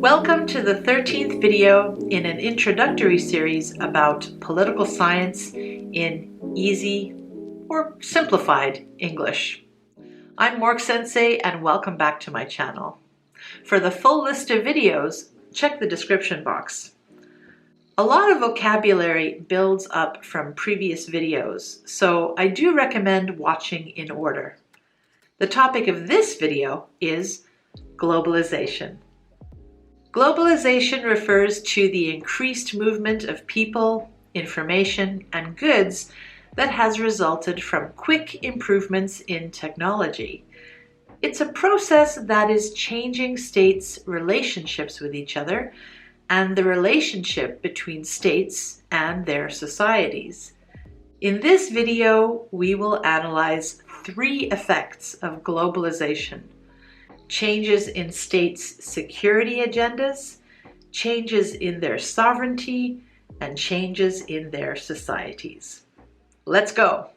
Welcome to the 13th video in an introductory series about political science in easy or simplified English. I'm MORKSENSEI and welcome back to my channel. For the full list of videos, check the description box. A lot of vocabulary builds up from previous videos, so I do recommend watching in order. The topic of this video is globalization. Globalization refers to the increased movement of people, information, and goods that has resulted from quick improvements in technology. It's a process that is changing states' relationships with each other and the relationship between states and their societies. In this video, we will analyze 3 effects of globalization: changes in states' security agendas, changes in their sovereignty, and changes in their societies. Let's go!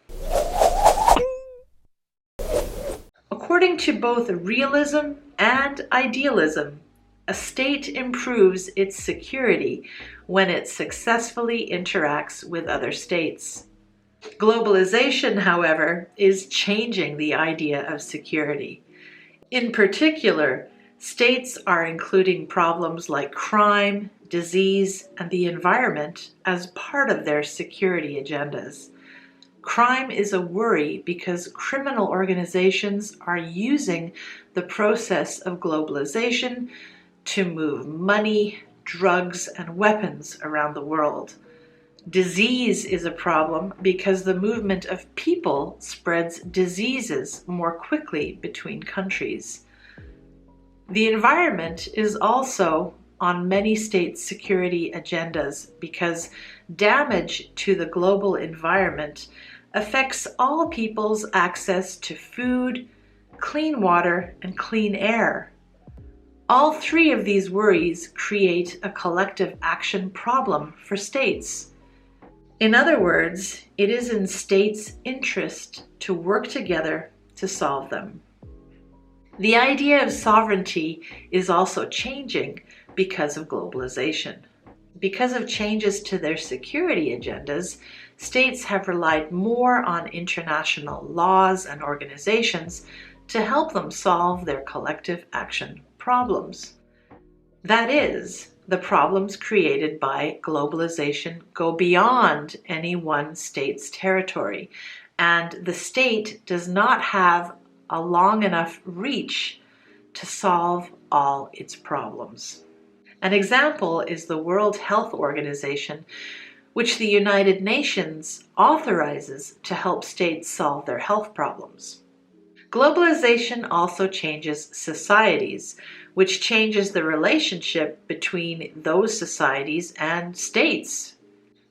According to both realism and idealism, a state improves its security when it successfully interacts with other states. Globalization, however, is changing the idea of security. In particular, states are including problems like crime, disease, and the environment as part of their security agendas. Crime is a worry because criminal organizations are using the process of globalization to move money, drugs, and weapons around the world. Disease is a problem because the movement of people spreads diseases more quickly between countries. The environment is also on many states' security agendas because damage to the global environment affects all people's access to food, clean water, and clean air. All 3 of these worries create a collective action problem for states. In other words, it is in states' interest to work together to solve them. The idea of sovereignty is also changing because of globalization. Because of changes to their security agendas, states have relied more on international laws and organizations to help them solve their collective action problems. That is, the problems created by globalization go beyond any one state's territory, and the state does not have a long enough reach to solve all its problems. An example is the World Health Organization, which the United Nations authorizes to help states solve their health problems. Globalization also changes societies, which changes the relationship between those societies and states.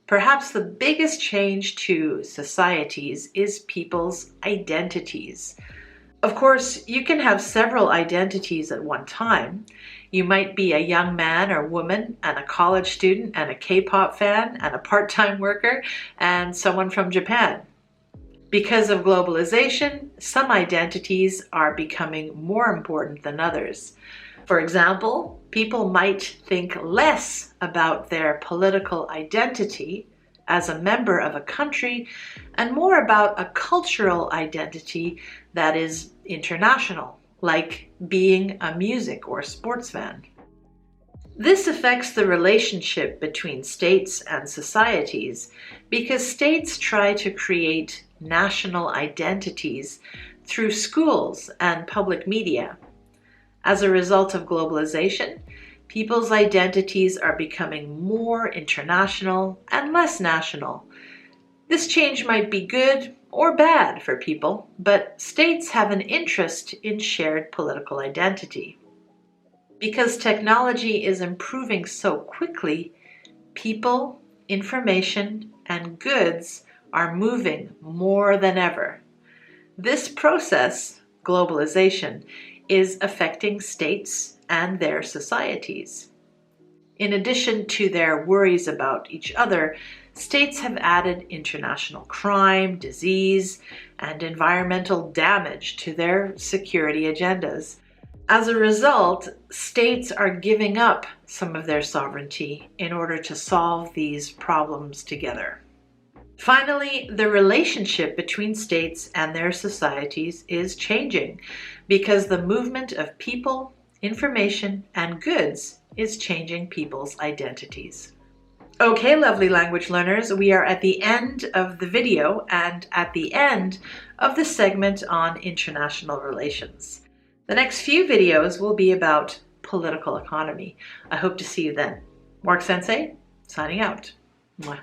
Perhaps the biggest change to societies is people's identities. Of course, you can have several identities at one time. You might be a young man or woman and a college student and a K-pop fan and a part-time worker and someone from Japan. Because of globalization, some identities are becoming more important than others. For example, people might think less about their political identity as a member of a country and more about a cultural identity that is international, like being a music or sports fan. This affects the relationship between states and societies because states try to create national identities through schools and public media. As a result of globalization, people's identities are becoming more international and less national. This change might be good or bad for people, but states have an interest in shared political identity. Because technology is improving so quickly, people, information, and goods are moving more than ever. This process, globalization, is affecting states and their societies. In addition to their worries about each other, states have added international crime, disease, and environmental damage to their security agendas. As a result, states are giving up some of their sovereignty in order to solve these problems together. Finally, the relationship between states and their societies is changing because the movement of people, information, and goods is changing people's identities. Okay, lovely language learners, we are at the end of the video and at the end of the segment on international relations. The next few videos will be about political economy. I hope to see you then. MORKSENSEI, signing out. Mwah.